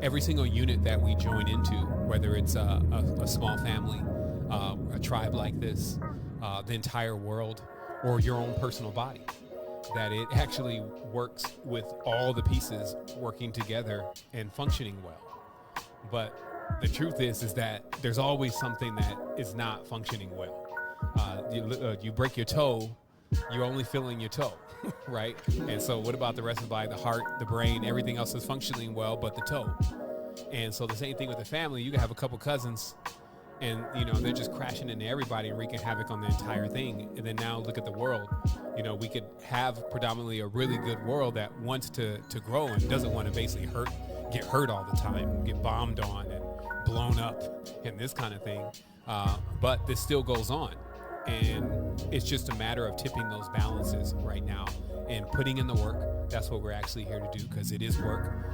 every single unit that we join into, whether it's a small family, a tribe like this, the entire world, or your own personal body, that it actually works with all the pieces working together and functioning well. But the truth is that there's always something that is not functioning well. You break your toe, you're only feeling your toe, right? And so what about the rest of the body, the heart, the brain, everything else is functioning well but the toe. And so the same thing with the family. You can have a couple cousins and, they're just crashing into everybody and wreaking havoc on the entire thing. And then now look at the world. We could have predominantly a really good world that wants to grow and doesn't want to basically get hurt all the time, get bombed on and blown up and this kind of thing. But this still goes on. And it's just a matter of tipping those balances right now and putting in the work. That's what we're actually here to do, because it is work.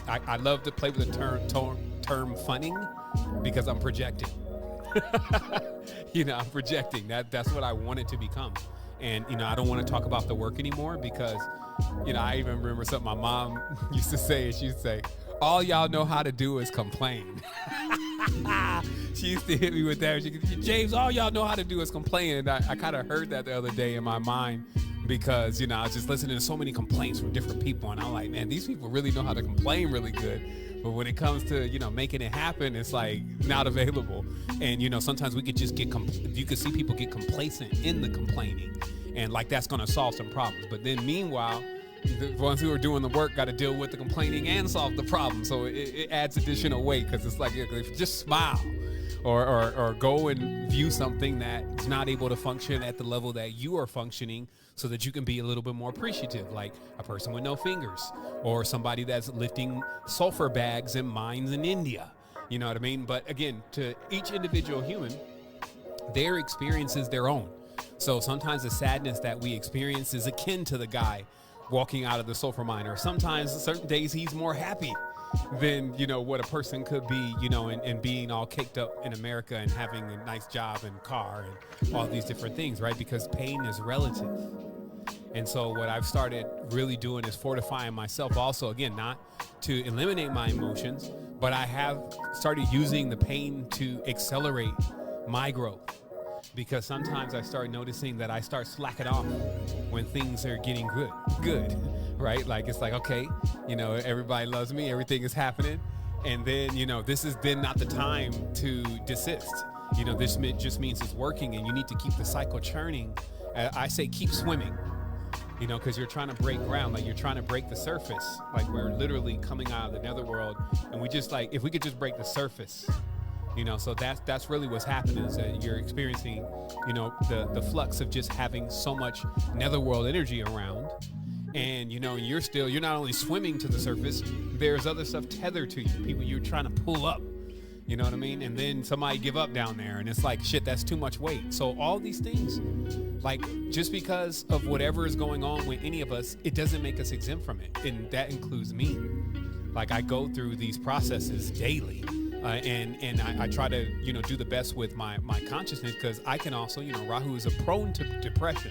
I love to play with the term funning, because I'm projecting. I'm projecting. That's what I want it to become. And, I don't want to talk about the work anymore because, I even remember something my mom used to say. She used to say, all y'all know how to do is complain. She used to hit me with that. She said, James, all y'all know how to do is complain. And I kind of heard that the other day in my mind because, I was just listening to so many complaints from different people. And I'm like, man, these people really know how to complain really good. But when it comes to, making it happen, it's like not available. And, sometimes we could just you could see people get complacent in the complaining. And like that's going to solve some problems. But then meanwhile, the ones who are doing the work got to deal with the complaining and solve the problem. So it adds additional weight because it's like, just smile or go and view something that's not able to function at the level that you are functioning so that you can be a little bit more appreciative, like a person with no fingers or somebody that's lifting sulfur bags in mines in India. You know what I mean? But again, to each individual human, their experience is their own. So sometimes the sadness that we experience is akin to the guy walking out of the sulfur mine, or sometimes certain days he's more happy than, what a person could be, and being all caked up in America and having a nice job and car and all these different things, right? Because pain is relative. And so what I've started really doing is fortifying myself also, again, not to eliminate my emotions, but I have started using the pain to accelerate my growth. Because sometimes I start noticing that I start slacking off when things are getting good, right? Like, it's like, okay, everybody loves me, everything is happening. And then, this is then not the time to desist. This just means it's working and you need to keep the cycle churning. I say keep swimming, because you're trying to break ground, like you're trying to break the surface. Like we're literally coming out of the netherworld and we just like, if we could just break the surface, so that's really what's happening is that you're experiencing, the flux of just having so much netherworld energy around. And, you're not only swimming to the surface, there's other stuff tethered to you, people you're trying to pull up, you know what I mean? And then somebody give up down there and it's like, shit, that's too much weight. So all these things, like just because of whatever is going on with any of us, it doesn't make us exempt from it. And that includes me. Like I go through these processes daily. And I try to, do the best with my consciousness because I can also, Rahu is prone to depression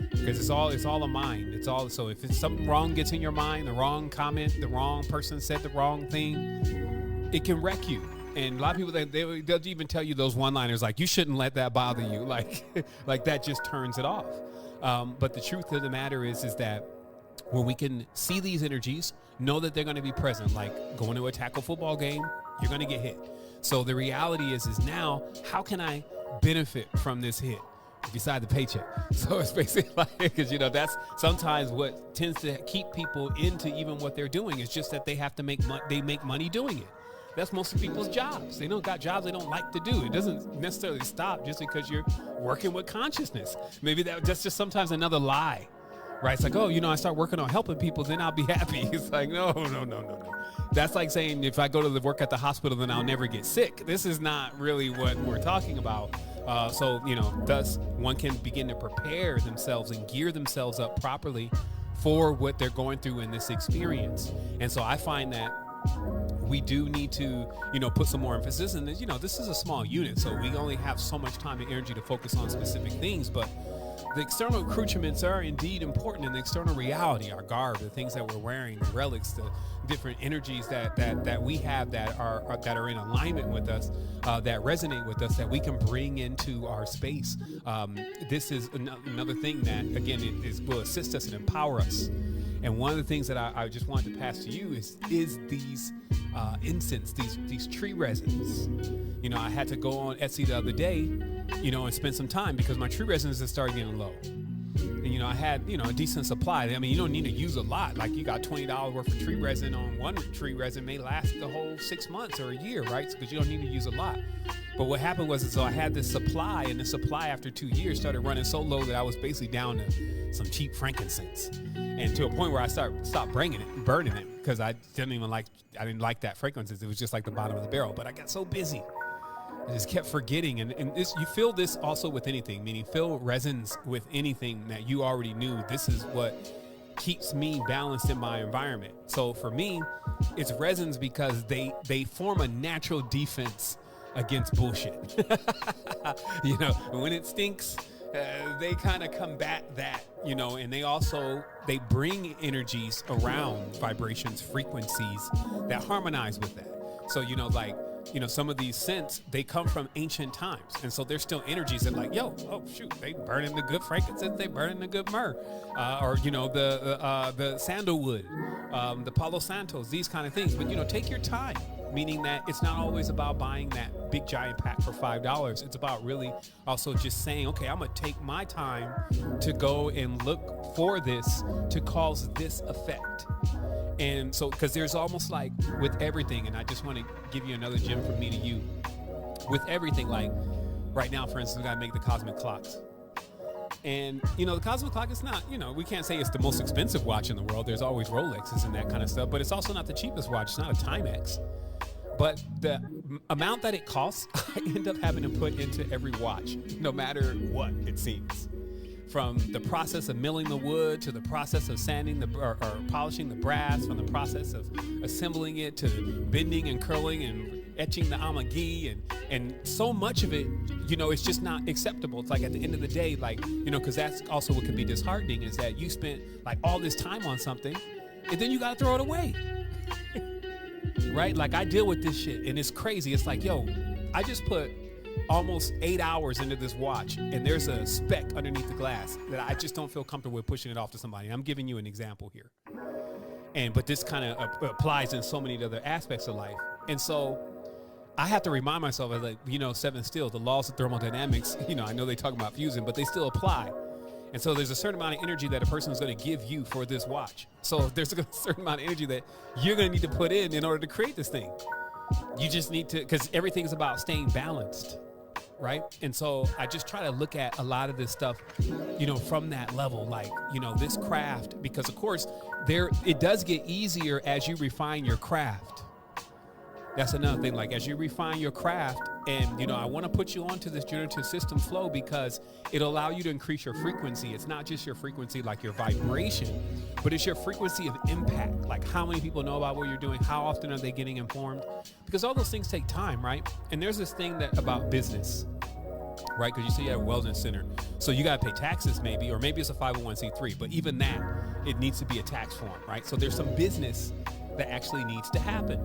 because it's all a mind. It's all, so if it's something wrong gets in your mind, the wrong comment, the wrong person said the wrong thing, it can wreck you. And a lot of people, they'll even tell you those one-liners like, you shouldn't let that bother you. Like that just turns it off. But the truth of the matter is that when we can see these energies, know that they're going to be present, like going to a tackle football game, you're going to get hit. So the reality is now, how can I benefit from this hit beside the paycheck? So it's basically like, because, that's sometimes what tends to keep people into even what they're doing is just that they have to make money doing it. That's most of people's jobs. They don't got jobs they don't like to do. It doesn't necessarily stop just because you're working with consciousness. Maybe that's just sometimes another lie. Right? It's like, oh, I start working on helping people, then I'll be happy. It's like, no. That's like saying if I go to work at the hospital, then I'll never get sick. This is not really what we're talking about. So, thus one can begin to prepare themselves and gear themselves up properly for what they're going through in this experience. And so I find that we do need to, put some more emphasis. And, this is a small unit, so we only have so much time and energy to focus on specific things. But the external accoutrements are indeed important in the external reality, our garb, the things that we're wearing, the relics, the different energies that we have that are in alignment with us, that resonate with us, that we can bring into our space. This is another thing that, again, will assist us and empower us. And one of the things that I just wanted to pass to you is these incense, these tree resins. I had to go on Etsy the other day, and spend some time because my tree resins had started getting low. And, I had, a decent supply. I mean, you don't need to use a lot. Like, you got $20 worth of tree resin on one tree resin may last the whole 6 months or a year, right? Because you don't need to use a lot. But what happened was, so I had this supply, and the supply after 2 years started running so low that I was basically down to some cheap frankincense. And to a point where I stopped burning it because I didn't like that frankincense. It was just like the bottom of the barrel. But I got so busy. I just kept forgetting. And this, you feel this also with anything, meaning feel resins with anything that you already knew. This is what keeps me balanced in my environment. So for me, it's resins because they form a natural defense against bullshit. When it stinks, they kind of combat that, and they bring energies around, vibrations, frequencies that harmonize with that. So, some of these scents, they come from ancient times. And so there's still energies that they burning the good frankincense, they burning the good myrrh, or, the sandalwood, the Palo Santos, these kind of things. But, take your time, meaning that it's not always about buying that big giant pack for $5. It's about really also just saying, okay, I'm going to take my time to go and look for this to cause this effect. And so, because there's almost like with everything, and I just want to give you another gem from me to you. With everything, like right now, for instance, we got to make the cosmic clocks. And, the cosmic clock is not, we can't say it's the most expensive watch in the world. There's always Rolexes and that kind of stuff, but it's also not the cheapest watch. It's not a Timex. But the amount that it costs, I end up having to put into every watch, no matter what it seems. From the process of milling the wood to the process of sanding or polishing the brass, from the process of assembling it to bending and curling and etching the amagi, and so much of it, it's just not acceptable. It's like at the end of the day, because that's also what can be disheartening, is that you spent like all this time on something and then you got to throw it away. Right? Like, I deal with this shit and it's crazy. It's like, I just put almost 8 hours into this watch and there's a speck underneath the glass that I just don't feel comfortable with pushing it off to somebody. And I'm giving you an example here. But this kind of applies in so many other aspects of life. And so I have to remind myself, seven still, the laws of thermodynamics, I know they talk about fusion, but they still apply. And so there's a certain amount of energy that a person is going to give you for this watch. So there's a certain amount of energy that you're going to need to put in order to create this thing. You just need to, because everything's about staying balanced. Right. And so I just try to look at a lot of this stuff, from that level, like, this craft, because of course it does get easier as you refine your craft. That's another thing. Like, as you refine your craft, and, I want to put you onto this generative system flow because it'll allow you to increase your frequency. It's not just your frequency, like your vibration, but it's your frequency of impact. Like, how many people know about what you're doing? How often are they getting informed? Because all those things take time, right? And there's this thing about business, right? Because you say you have a wellness center. So you got to pay taxes maybe, or maybe it's a 501c3, but even that, it needs to be a tax form, right? So there's some business that actually needs to happen.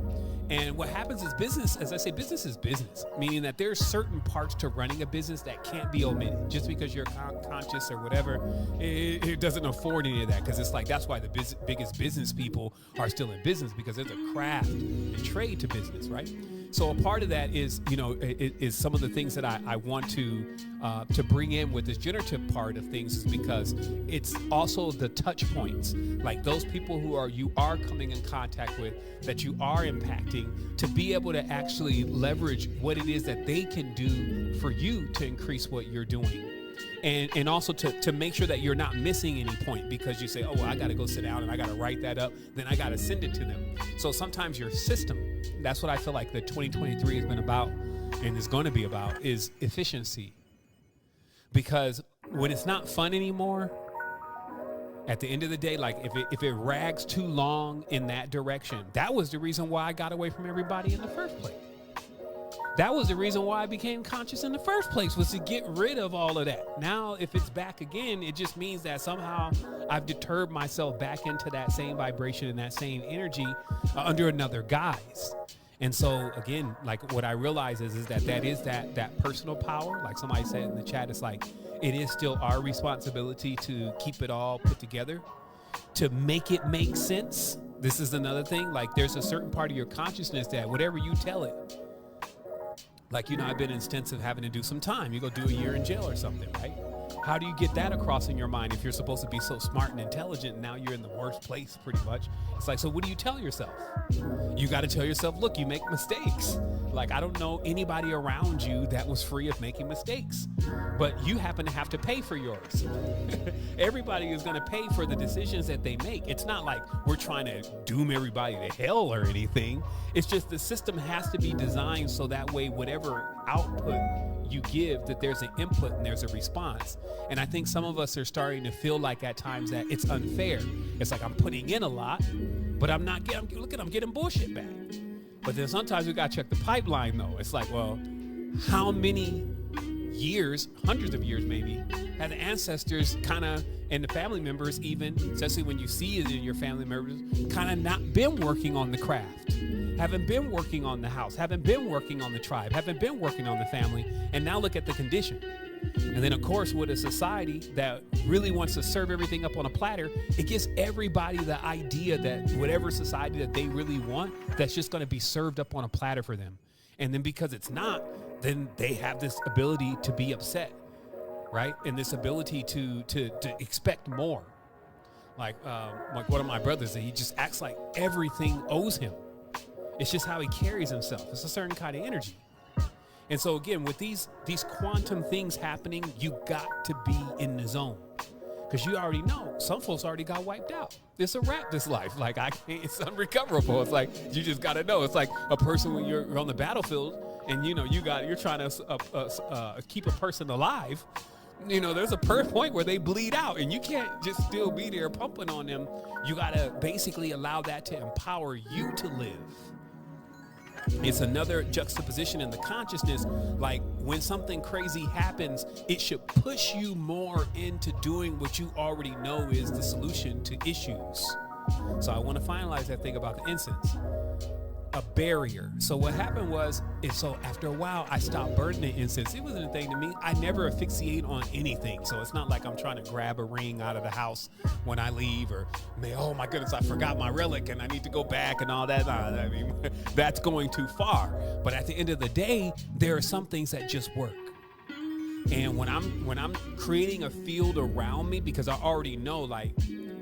And what happens is business, as I say, business is business, meaning that there's certain parts to running a business that can't be omitted. Just because you're conscious or whatever, it doesn't afford any of that, because it's like, that's why the biggest business people are still in business, because there's a craft and trade to business, right? So a part of that is, is some of the things that I want to bring in with this generative part of things, is because it's also the touch points, like those people who you are coming in contact with, that you are impacting, to be able to actually leverage what it is that they can do for you to increase what you're doing. And also to make sure that you're not missing any point, because you say, oh, well, I got to go sit down and I got to write that up. Then I got to send it to them. So sometimes your system, that's what I feel like the 2023 has been about and is going to be about, is efficiency. Because when it's not fun anymore, at the end of the day, like if it rags too long in that direction, that was the reason why I got away from everybody in the first place. That was the reason why I became conscious in the first place, was to get rid of all of that. Now, if it's back again, it just means that somehow I've deterred myself back into that same vibration and that same energy under another guise. And so, again, like what I realize is that personal power. Like somebody said in the chat, it's like, it is still our responsibility to keep it all put together, to make it make sense. This is another thing. Like, there's a certain part of your consciousness that whatever you tell it, like, I've been in stints of having to do some time. You go do a year in jail or something, right? How do you get that across in your mind if you're supposed to be so smart and intelligent and now you're in the worst place pretty much? It's like, so what do you tell yourself? You got to tell yourself, look, you make mistakes. Like, I don't know anybody around you that was free of making mistakes, but you happen to have to pay for yours. Everybody is going to pay for the decisions that they make. It's not like we're trying to doom everybody to hell or anything. It's just the system has to be designed so that way whatever output you give, that there's an input and there's a response. And I think some of us are starting to feel like at times that it's unfair. It's like, I'm putting in a lot, but I'm getting bullshit back. But then sometimes we got to check the pipeline though. It's like, well, how many years, hundreds of years maybe, have the ancestors kind of, and the family members even, especially when you see it in your family members, kind of not been working on the craft, haven't been working on the house, haven't been working on the tribe, haven't been working on the family, and now look at the condition. And then, of course, with a society that really wants to serve everything up on a platter, it gives everybody the idea that whatever society that they really want, that's just going to be served up on a platter for them. And then because it's not, then they have this ability to be upset, right? And this ability to expect more. Like one of my brothers, he just acts like everything owes him. It's just how he carries himself. It's a certain kind of energy. And so again, with these quantum things happening, you got to be in the zone, because you already know some folks already got wiped out. It's a wrap, this life. Like, it's unrecoverable. It's like, you just got to know. It's like a person when you're on the battlefield and you're trying to keep a person alive. There's a point where they bleed out and you can't just still be there pumping on them. You got to basically allow that to empower you to live. It's another juxtaposition in the consciousness. Like, when something crazy happens, it should push you more into doing what you already know is the solution to issues. So I want to finalize that thing about the incense. A barrier. So what happened was, so after a while, I stopped burning the incense. It wasn't a thing to me. I never asphyxiate on anything. So it's not like I'm trying to grab a ring out of the house when I leave, or, oh my goodness, I forgot my relic and I need to go back and all that. I mean, that's going too far. But at the end of the day, there are some things that just work. And when I'm creating a field around me, because I already know, like,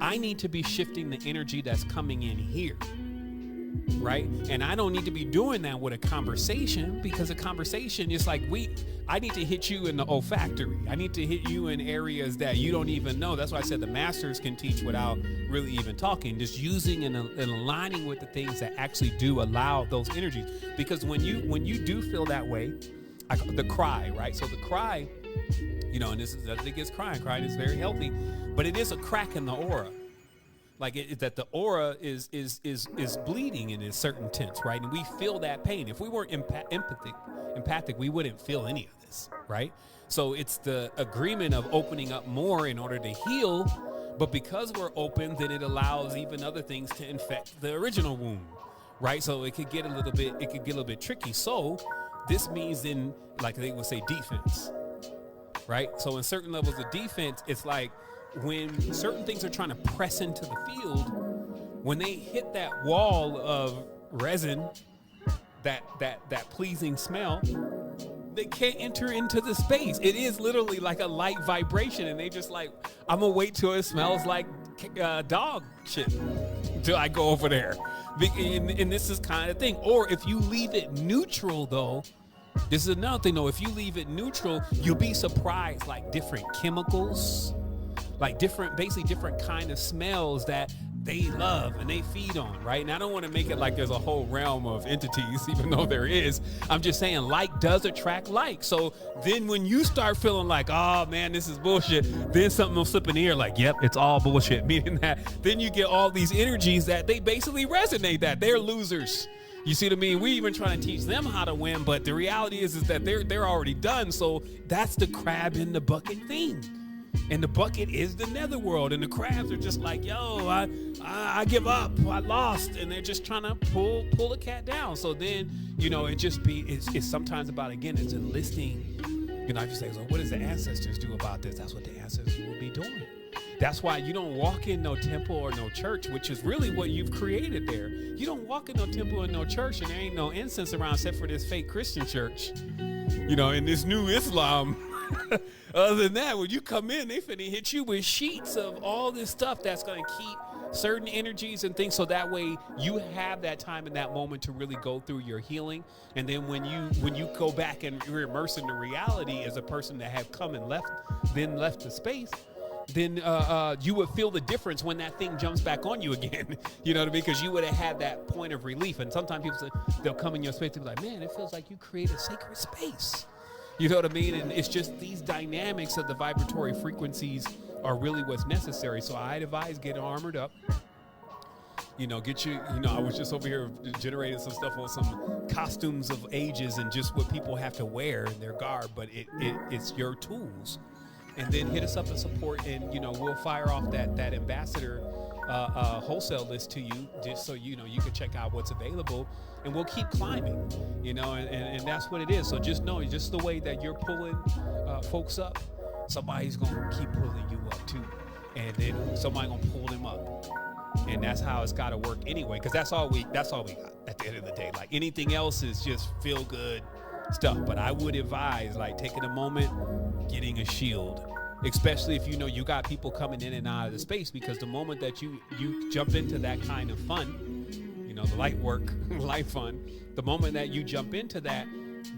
I need to be shifting the energy that's coming in here. Right? And I don't need to be doing that with a conversation, because a conversation is like, I need to hit you in the olfactory. I need to hit you in areas that you don't even know. That's why I said the masters can teach without really even talking, just using and aligning with the things that actually do allow those energies. Because when you do feel that way, the cry, right? So the cry, and this is, I think it's crying is very healthy, but it is a crack in the aura. Like that the aura is bleeding in a certain tense, right? And we feel that pain. If we weren't empathic, we wouldn't feel any of this, right? So it's the agreement of opening up more in order to heal. But because we're open, then it allows even other things to infect the original wound, right? So it could get a little bit tricky. So this means, in, like they would say, defense, right? So in certain levels of defense, it's like, when certain things are trying to press into the field, when they hit that wall of resin, that pleasing smell, they can't enter into the space. It is literally like a light vibration, and they just like, I'm gonna wait till it smells like dog shit till I go over there. And this is kind of thing. Or if you leave it neutral, though, this is another thing, though. If you leave it neutral, you'll be surprised, like different chemicals, like different kind of smells that they love and they feed on, right? And I don't want to make it like there's a whole realm of entities, even though there is. I'm just saying, like does attract like. So then when you start feeling like, oh man, this is bullshit, then something will slip in the ear like, yep, it's all bullshit. Meaning that then you get all these energies that they basically resonate, that they're losers. You see what I mean? We even trying to teach them how to win, but the reality is that they're already done. So that's the crab in the bucket thing. And the bucket is the netherworld, and the crabs are just like, yo, I give up, I lost, and they're just trying to pull a cat down. So then, it's sometimes about, again, it's enlisting. I just say, so what does the ancestors do about this? That's what the ancestors will be doing. That's why you don't walk in no temple or no church, which is really what you've created there. You don't walk in no temple or no church, and there ain't no incense around except for this fake Christian church, in this new Islam. Other than that, when you come in, they finna hit you with sheets of all this stuff that's going to keep certain energies and things, so that way you have that time in that moment to really go through your healing. And then when you go back and you're immersed in the reality as a person that have come and left the space, then you would feel the difference when that thing jumps back on you again. You know what I mean? Because you would have had that point of relief. And sometimes people say, they'll come in your space and be like, man, it feels like you created a sacred space. You know what I mean? And it's just these dynamics of the vibratory frequencies are really what's necessary. So I'd advise get armored up. Get you, I was just over here generating some stuff on some costumes of ages and just what people have to wear in their garb, but it's your tools. And then hit us up and support, and we'll fire off that ambassador wholesale list to you, just so you can check out what's available, and we'll keep climbing, and that's what it is. So just know, just the way that you're pulling folks up, somebody's gonna keep pulling you up too, and then somebody gonna pull them up, and that's how it's got to work anyway. Because that's all we got at the end of the day. Like anything else is just feel good stuff. But I would advise taking a moment, getting a shield. Especially if you got people coming in and out of the space, because the moment that you jump into that kind of fun, the light work, light fun, the moment that you jump into that,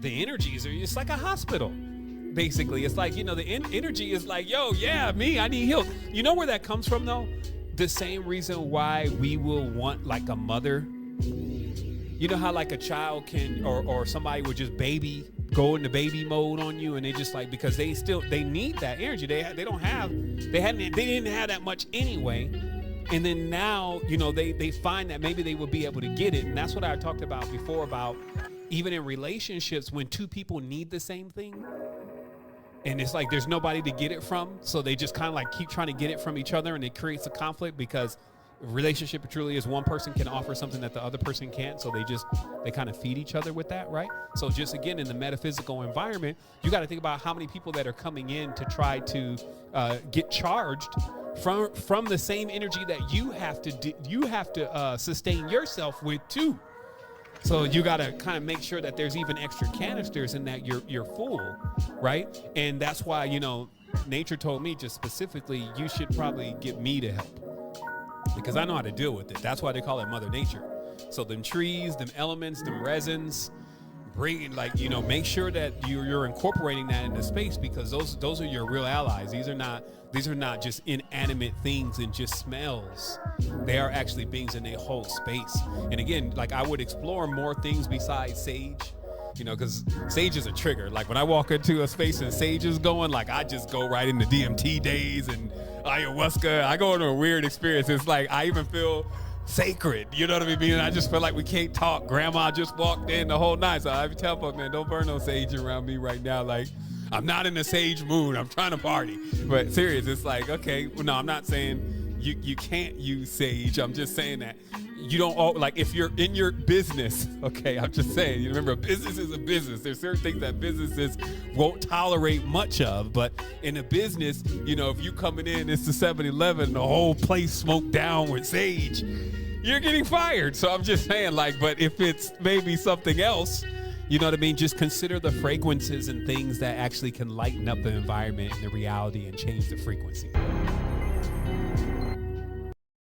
the energies it's like a hospital. Basically, it's like, the energy is like, yo, yeah, I need help. You know where that comes from though? The same reason why we will want like a mother. You know how like a child can, or somebody would just go into baby mode on you, and they just because they need that energy. They didn't have that much anyway. And then now, they find that maybe they will be able to get it. And that's what I talked about before, about even in relationships, when two people need the same thing, and it's like there's nobody to get it from, so they just kind of keep trying to get it from each other, and it creates a conflict, because relationship truly is one person can offer something that the other person can't, so they kind of feed each other with that, right? So just again, in the metaphysical environment, you got to think about how many people that are coming in to try to get charged from the same energy that you have to sustain yourself with too. So you got to kind of make sure that there's even extra canisters and that you're full, right? And that's why nature told me just specifically, you should probably get me to help, because I know how to deal with it. That's why they call it Mother Nature. So them trees, them elements, them resins, make sure that you're incorporating that into space, because those are your real allies. These are not just inanimate things and just smells. They are actually beings, and they hold space. And again, I would explore more things besides sage, because sage is a trigger. Like when I walk into a space and sage is going, I just go right into DMT days and ayahuasca. I go into a weird experience. It's like I even feel sacred, you know what I mean? And I just feel like we can't talk. Grandma just walked in the whole night, so I tell folks, man, don't burn no sage around me right now. I'm not in the sage mood. I'm trying to party. But serious, it's okay, well, no, I'm not saying you can't use sage. I'm just saying that you don't, if you're in your business, okay, I'm just saying, you remember, a business is a business. There's certain things that businesses won't tolerate much of, but in a business, if you coming in, it's the 7-Eleven, the whole place smoked down with sage, you're getting fired. So I'm just saying, but if it's maybe something else, you know what I mean? Just consider the fragrances and things that actually can lighten up the environment and the reality and change the frequency.